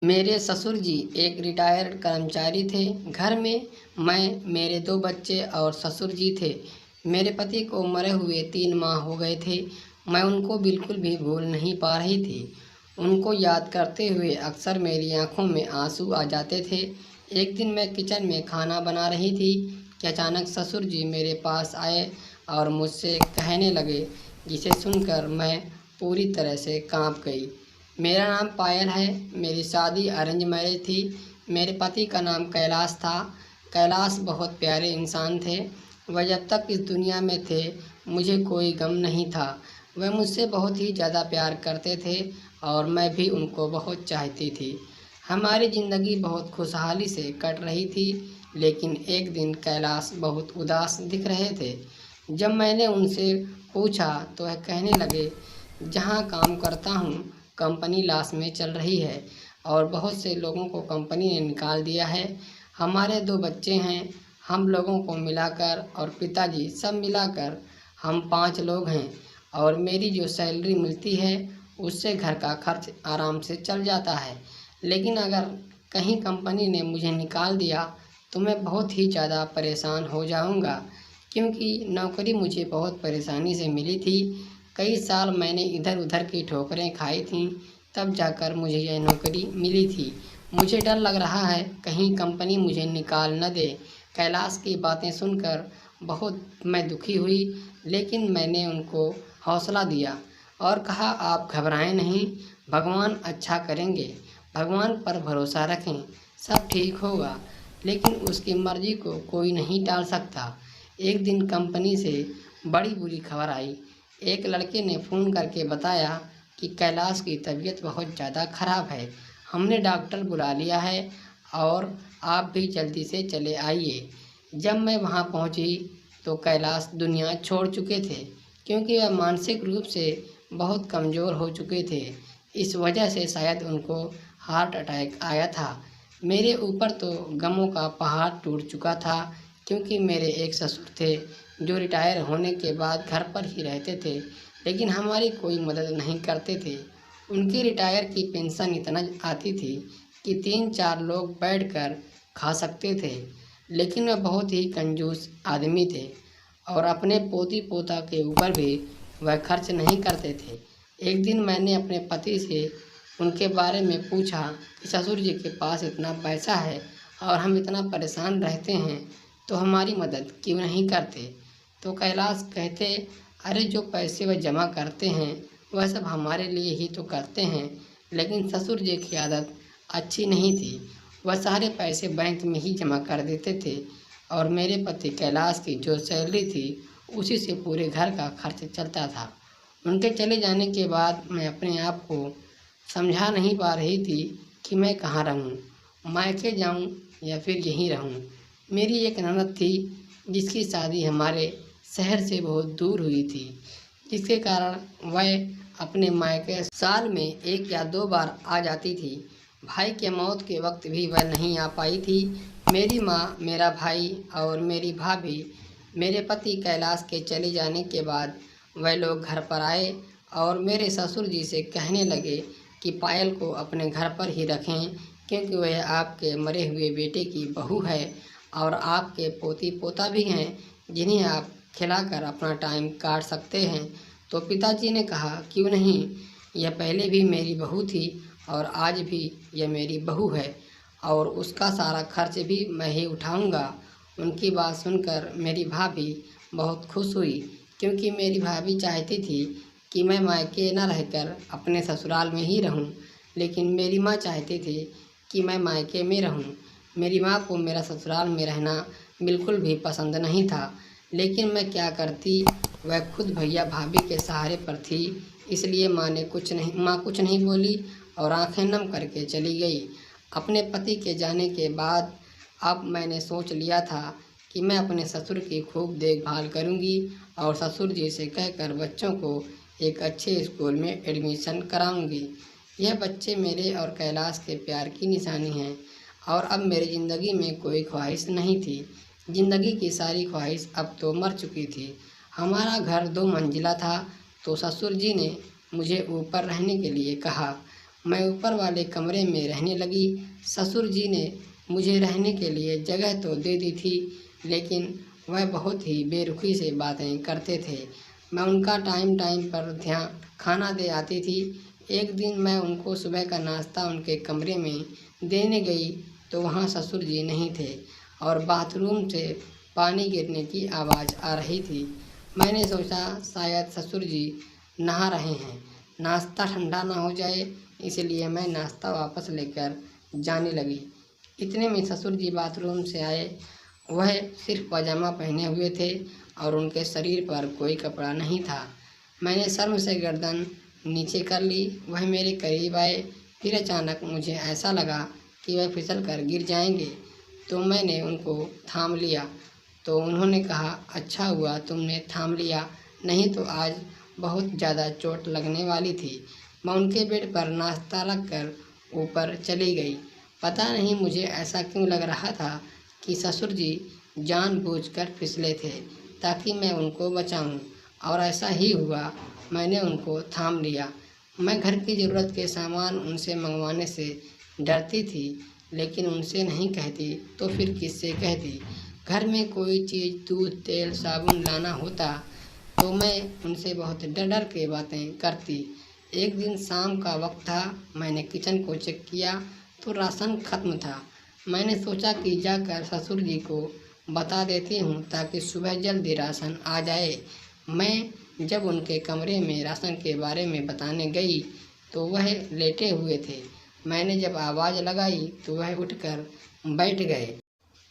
मेरे ससुर जी एक रिटायर्ड कर्मचारी थे। घर में मैं, मेरे 2 बच्चे और ससुर जी थे। मेरे पति को मरे हुए 3 माह हो गए थे। मैं उनको बिल्कुल भी भूल नहीं पा रही थी। उनको याद करते हुए अक्सर मेरी आंखों में आंसू आ जाते थे। एक दिन मैं किचन में खाना बना रही थी कि अचानक ससुर जी मेरे पास आए और मुझसे कहने लगे, जिसे सुनकर मैं पूरी तरह से कांप गई। मेरा नाम पायल है। मेरी शादी अरेंज मैरिज थी। मेरे पति का नाम कैलाश था। कैलाश बहुत प्यारे इंसान थे। वह जब तक इस दुनिया में थे मुझे कोई गम नहीं था। वह मुझसे बहुत ही ज़्यादा प्यार करते थे और मैं भी उनको बहुत चाहती थी। हमारी ज़िंदगी बहुत खुशहाली से कट रही थी, लेकिन एक दिन कैलाश बहुत उदास दिख रहे थे। जब मैंने उनसे पूछा तो वह कहने लगे, जहाँ काम करता हूँ कंपनी लॉस में चल रही है और बहुत से लोगों को कंपनी ने निकाल दिया है। हमारे 2 बच्चे हैं। हम लोगों को मिलाकर और पिताजी सब मिलाकर हम 5 लोग हैं और मेरी जो सैलरी मिलती है उससे घर का खर्च आराम से चल जाता है। लेकिन अगर कहीं कंपनी ने मुझे निकाल दिया तो मैं बहुत ही ज़्यादा परेशान हो जाऊंगा, क्योंकि नौकरी मुझे बहुत परेशानी से मिली थी। कई साल मैंने इधर उधर की ठोकरें खाई थीं, तब जाकर मुझे यह नौकरी मिली थी। मुझे डर लग रहा है कहीं कंपनी मुझे निकाल न दे। कैलाश की बातें सुनकर बहुत मैं दुखी हुई, लेकिन मैंने उनको हौसला दिया और कहा, आप घबराएं नहीं, भगवान अच्छा करेंगे। भगवान पर भरोसा रखें, सब ठीक होगा। लेकिन उसकी मर्जी को कोई नहीं टाल सकता। एक दिन कंपनी से बड़ी बुरी खबर आई। एक लड़के ने फ़ोन करके बताया कि कैलाश की तबीयत बहुत ज़्यादा ख़राब है। हमने डॉक्टर बुला लिया है और आप भी जल्दी से चले आइए। जब मैं वहां पहुंची तो कैलाश दुनिया छोड़ चुके थे, क्योंकि वह मानसिक रूप से बहुत कमज़ोर हो चुके थे। इस वजह से शायद उनको हार्ट अटैक आया था। मेरे ऊपर तो गमों का पहाड़ टूट चुका था, क्योंकि मेरे एक ससुर थे जो रिटायर होने के बाद घर पर ही रहते थे, लेकिन हमारी कोई मदद नहीं करते थे। उनकी रिटायर की पेंशन इतना आती थी कि 3-4 लोग बैठकर खा सकते थे, लेकिन वह बहुत ही कंजूस आदमी थे और अपने पोती पोता के ऊपर भी वह खर्च नहीं करते थे। एक दिन मैंने अपने पति से उनके बारे में पूछा कि ससुर जी के पास इतना पैसा है और हम इतना परेशान रहते हैं, तो हमारी मदद क्यों नहीं करते। तो कैलाश कहते, अरे जो पैसे वह जमा करते हैं वह सब हमारे लिए ही तो करते हैं। लेकिन ससुर जी की आदत अच्छी नहीं थी। वह सारे पैसे बैंक में ही जमा कर देते थे और मेरे पति कैलाश की जो सैलरी थी उसी से पूरे घर का खर्च चलता था। उनके चले जाने के बाद मैं अपने आप को समझा नहीं पा रही थी कि मैं कहाँ रहूँ, मायके जाऊँ या फिर यहीं रहूँ। मेरी एक ननद थी जिसकी शादी हमारे शहर से बहुत दूर हुई थी, जिसके कारण वह अपने मायके साल में 1 या 2 बार आ जाती थी। भाई के मौत के वक्त भी वह नहीं आ पाई थी। मेरी माँ, मेरा भाई और मेरी भाभी मेरे पति कैलाश के चले जाने के बाद वह लोग घर पर आए और मेरे ससुर जी से कहने लगे कि पायल को अपने घर पर ही रखें, क्योंकि वह आपके मरे हुए बेटे की बहू है और आपके पोती पोता भी हैं जिन्हें आप खिलाकर अपना टाइम काट सकते हैं। तो पिताजी ने कहा, क्यों नहीं, यह पहले भी मेरी बहू थी और आज भी यह मेरी बहू है और उसका सारा खर्च भी मैं ही उठाऊंगा। उनकी बात सुनकर मेरी भाभी बहुत खुश हुई, क्योंकि मेरी भाभी चाहती थी कि मैं मायके न रहकर अपने ससुराल में ही रहूं, लेकिन मेरी माँ चाहती थी कि मैं मायके में रहूं। मेरी माँ को मेरा ससुराल में रहना बिल्कुल भी पसंद नहीं था, लेकिन मैं क्या करती, वह खुद भैया भाभी के सहारे पर थी। इसलिए माँ कुछ नहीं बोली और आंखें नम करके चली गई। अपने पति के जाने के बाद अब मैंने सोच लिया था कि मैं अपने ससुर की खूब देखभाल करूंगी और ससुर जी से कहकर बच्चों को एक अच्छे स्कूल में एडमिशन कराऊंगी। यह बच्चे मेरे और कैलाश के प्यार की निशानी हैं और अब मेरी ज़िंदगी में कोई ख्वाहिश नहीं थी। ज़िंदगी की सारी ख्वाहिश अब तो मर चुकी थी। हमारा घर 2 मंजिला था, तो ससुर जी ने मुझे ऊपर रहने के लिए कहा। मैं ऊपर वाले कमरे में रहने लगी। ससुर जी ने मुझे रहने के लिए जगह तो दे दी थी, लेकिन वह बहुत ही बेरुखी से बातें करते थे। मैं उनका टाइम टाइम पर ध्यान खाना दे आती थी। एक दिन मैं उनको सुबह का नाश्ता उनके कमरे में देने गई तो वहाँ ससुर जी नहीं थे और बाथरूम से पानी गिरने की आवाज़ आ रही थी। मैंने सोचा शायद ससुर जी नहा रहे हैं, नाश्ता ठंडा ना हो जाए, इसलिए मैं नाश्ता वापस लेकर जाने लगी। इतने में ससुर जी बाथरूम से आए। वह सिर्फ पजामा पहने हुए थे और उनके शरीर पर कोई कपड़ा नहीं था। मैंने शर्म से गर्दन नीचे कर ली। वह मेरे करीब आए। फिर अचानक मुझे ऐसा लगा कि वह फिसल कर गिर जाएंगे, तो मैंने उनको थाम लिया। तो उन्होंने कहा, अच्छा हुआ तुमने थाम लिया, नहीं तो आज बहुत ज़्यादा चोट लगने वाली थी। मैं उनके बेड पर नाश्ता रख कर ऊपर चली गई। पता नहीं मुझे ऐसा क्यों लग रहा था कि ससुर जी जानबूझकर फिसले थे ताकि मैं उनको बचाऊं, और ऐसा ही हुआ। मैंने उनको थाम लिया। मैं घर की ज़रूरत के सामान उनसे मंगवाने से डरती थी, लेकिन उनसे नहीं कहती तो फिर किससे कहती। घर में कोई चीज़ दूध, तेल, साबुन लाना होता तो मैं उनसे बहुत डर डर के बातें करती। एक दिन शाम का वक्त था। मैंने किचन को चेक किया तो राशन ख़त्म था। मैंने सोचा कि जाकर ससुर जी को बता देती हूँ ताकि सुबह जल्दी राशन आ जाए। मैं जब उनके कमरे में राशन के बारे में बताने गई तो वह लेटे हुए थे। मैंने जब आवाज़ लगाई तो वह उठकर बैठ गए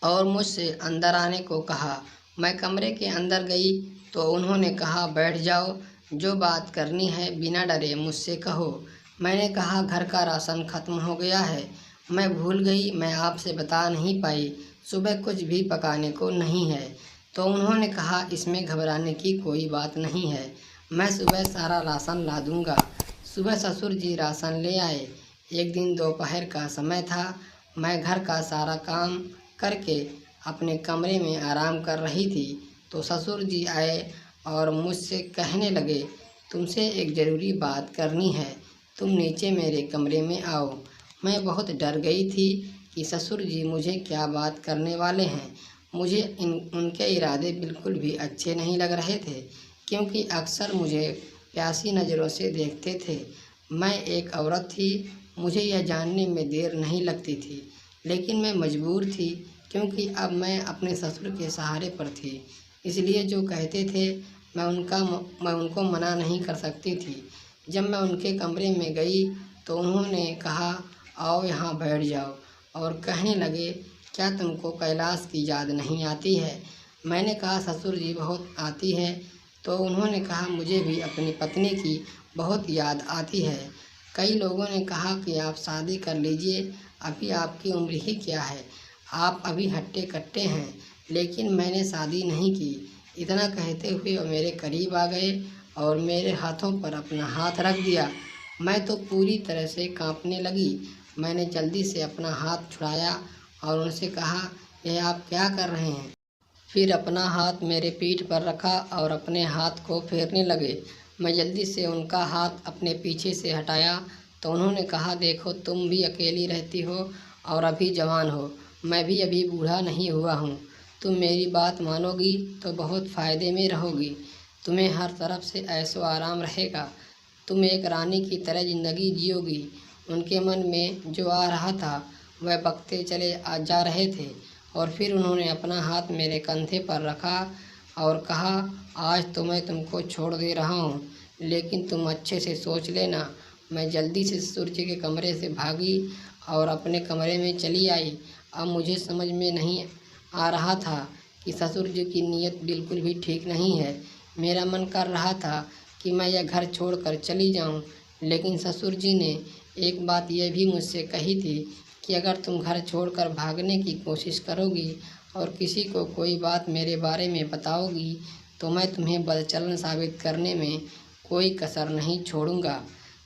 और मुझसे अंदर आने को कहा। मैं कमरे के अंदर गई तो उन्होंने कहा, बैठ जाओ, जो बात करनी है बिना डरे मुझसे कहो। मैंने कहा, घर का राशन ख़त्म हो गया है, मैं भूल गई, मैं आपसे बता नहीं पाई, सुबह कुछ भी पकाने को नहीं है। तो उन्होंने कहा, इसमें घबराने की कोई बात नहीं है, मैं सुबह सारा राशन ला दूँगा। सुबह ससुर जी राशन ले आए। एक दिन दोपहर का समय था। मैं घर का सारा काम करके अपने कमरे में आराम कर रही थी तो ससुर जी आए और मुझसे कहने लगे, तुमसे एक ज़रूरी बात करनी है, तुम नीचे मेरे कमरे में आओ। मैं बहुत डर गई थी कि ससुर जी मुझे क्या बात करने वाले हैं। मुझे उनके इरादे बिल्कुल भी अच्छे नहीं लग रहे थे, क्योंकि अक्सर मुझे प्यासी नज़रों से देखते थे। मैं एक औरत थी, मुझे यह जानने में देर नहीं लगती थी, लेकिन मैं मजबूर थी क्योंकि अब मैं अपने ससुर के सहारे पर थी। इसलिए जो कहते थे मैं उनको मना नहीं कर सकती थी। जब मैं उनके कमरे में गई तो उन्होंने कहा, आओ यहाँ बैठ जाओ, और कहने लगे, क्या तुमको कैलाश की याद नहीं आती है। मैंने कहा, ससुर जी बहुत आती है। तो उन्होंने कहा, मुझे भी अपनी पत्नी की बहुत याद आती है। कई लोगों ने कहा कि आप शादी कर लीजिए, अभी आपकी उम्र ही क्या है, आप अभी हट्टे कट्टे हैं, लेकिन मैंने शादी नहीं की। इतना कहते हुए वो मेरे करीब आ गए और मेरे हाथों पर अपना हाथ रख दिया। मैं तो पूरी तरह से कांपने लगी। मैंने जल्दी से अपना हाथ छुड़ाया और उनसे कहा, यह आप क्या कर रहे हैं। फिर अपना हाथ मेरे पीठ पर रखा और अपने हाथ को फेरने लगे। मैं जल्दी से उनका हाथ अपने पीछे से हटाया तो उन्होंने कहा, देखो तुम भी अकेली रहती हो और अभी जवान हो, मैं भी अभी बूढ़ा नहीं हुआ हूँ। तुम मेरी बात मानोगी तो बहुत फ़ायदे में रहोगी, तुम्हें हर तरफ से ऐशो आराम रहेगा, तुम एक रानी की तरह ज़िंदगी जियोगी। उनके मन में जो आ रहा था वह बकते चले जा रहे थे, और फिर उन्होंने अपना हाथ मेरे कंधे पर रखा और कहा, आज तो मैं तुमको छोड़ दे रहा हूँ, लेकिन तुम अच्छे से सोच लेना। मैं जल्दी से ससुर जी के कमरे से भागी और अपने कमरे में चली आई। अब मुझे समझ में नहीं आ रहा था कि ससुर जी की नीयत बिल्कुल भी ठीक नहीं है। मेरा मन कर रहा था कि मैं यह घर छोड़कर चली जाऊं, लेकिन ससुर जी ने एक बात यह भी मुझसे कही थी कि अगर तुम घर छोड़कर भागने की कोशिश करोगी और किसी को कोई बात मेरे बारे में बताओगी तो मैं तुम्हें बदचलन साबित करने में कोई कसर नहीं छोड़ूंगा,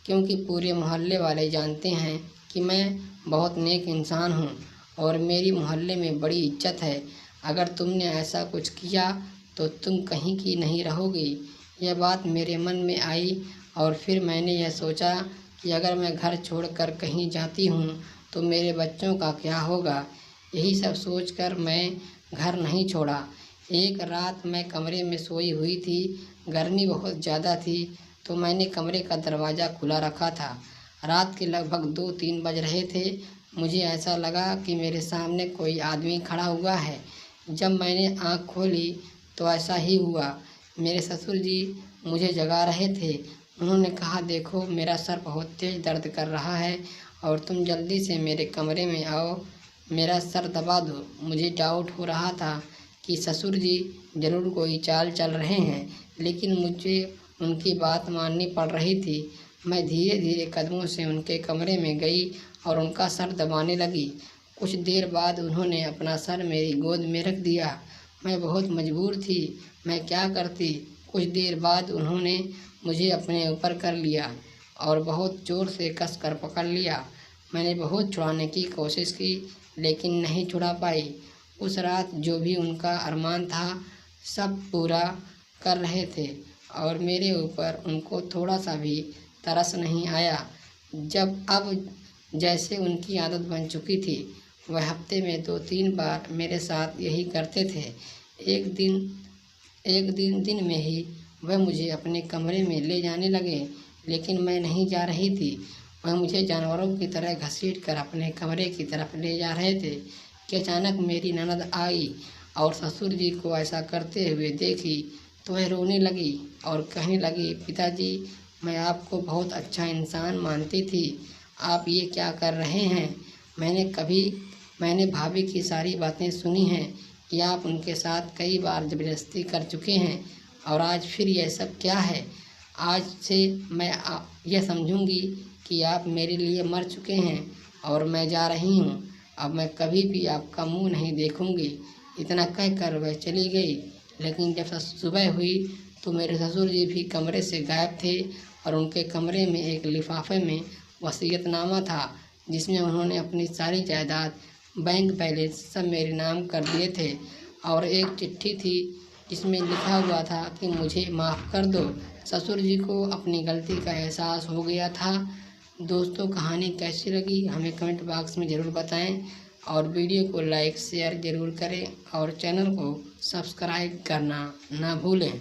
क्योंकि पूरे मोहल्ले वाले जानते हैं कि मैं बहुत नेक इंसान हूँ और मेरी मोहल्ले में बड़ी इज्जत है। अगर तुमने ऐसा कुछ किया तो तुम कहीं की नहीं रहोगी। यह बात मेरे मन में आई और फिर मैंने यह सोचा कि अगर मैं घर छोड़कर कहीं जाती हूँ तो मेरे बच्चों का क्या होगा। यही सब सोचकर मैं घर नहीं छोड़ा। एक रात मैं कमरे में सोई हुई थी, गर्मी बहुत ज़्यादा थी तो मैंने कमरे का दरवाज़ा खुला रखा था। रात के लगभग 2-3 बज रहे थे। मुझे ऐसा लगा कि मेरे सामने कोई आदमी खड़ा हुआ है। जब मैंने आँख खोली तो ऐसा ही हुआ। मेरे ससुर जी मुझे जगा रहे थे। उन्होंने कहा, देखो मेरा सर बहुत तेज़ दर्द कर रहा है और तुम जल्दी से मेरे कमरे में आओ, मेरा सर दबा दो। मुझे डाउट हो रहा था कि ससुर जी ज़रूर कोई चाल चल रहे हैं, लेकिन मुझे उनकी बात माननी पड़ रही थी। मैं धीरे धीरे कदमों से उनके कमरे में गई और उनका सर दबाने लगी। कुछ देर बाद उन्होंने अपना सर मेरी गोद में रख दिया। मैं बहुत मजबूर थी, मैं क्या करती। कुछ देर बाद उन्होंने मुझे अपने ऊपर कर लिया और बहुत ज़ोर से कस कर पकड़ लिया। मैंने बहुत छुड़ाने की कोशिश की लेकिन नहीं छुड़ा पाई। उस रात जो भी उनका अरमान था सब पूरा कर रहे थे और मेरे ऊपर उनको थोड़ा सा भी तरस नहीं आया। अब जैसे उनकी आदत बन चुकी थी, वह हफ्ते में 2-3 बार मेरे साथ यही करते थे। एक दिन में ही वह मुझे अपने कमरे में ले जाने लगे, लेकिन मैं नहीं जा रही थी। वह मुझे जानवरों की तरह घसीट कर अपने कमरे की तरफ ले जा रहे थे कि अचानक मेरी ननद आई और ससुर जी को ऐसा करते हुए देखी तो वह रोने लगी और कहने लगी, पिताजी मैं आपको बहुत अच्छा इंसान मानती थी, आप ये क्या कर रहे हैं। मैंने भाभी की सारी बातें सुनी हैं कि आप उनके साथ कई बार ज़बरदस्ती कर चुके हैं और आज फिर यह सब क्या है। आज से मैं यह समझूंगी कि आप मेरे लिए मर चुके हैं और मैं जा रही हूँ। अब मैं कभी भी आपका मुंह नहीं देखूंगी। इतना कहकर वह चली गई। लेकिन जब सुबह हुई तो मेरे ससुर जी भी कमरे से गायब थे और उनके कमरे में एक लिफाफे में वसीयतनामा था, जिसमें उन्होंने अपनी सारी जायदाद, बैंक बैलेंस सब मेरे नाम कर दिए थे और एक चिट्ठी थी जिसमें लिखा हुआ था कि मुझे माफ़ कर दो। ससुर जी को अपनी गलती का एहसास हो गया था। दोस्तों, कहानी कैसी लगी हमें कमेंट बॉक्स में ज़रूर बताएं और वीडियो को लाइक शेयर ज़रूर करें और चैनल को सब्सक्राइब करना ना भूलें।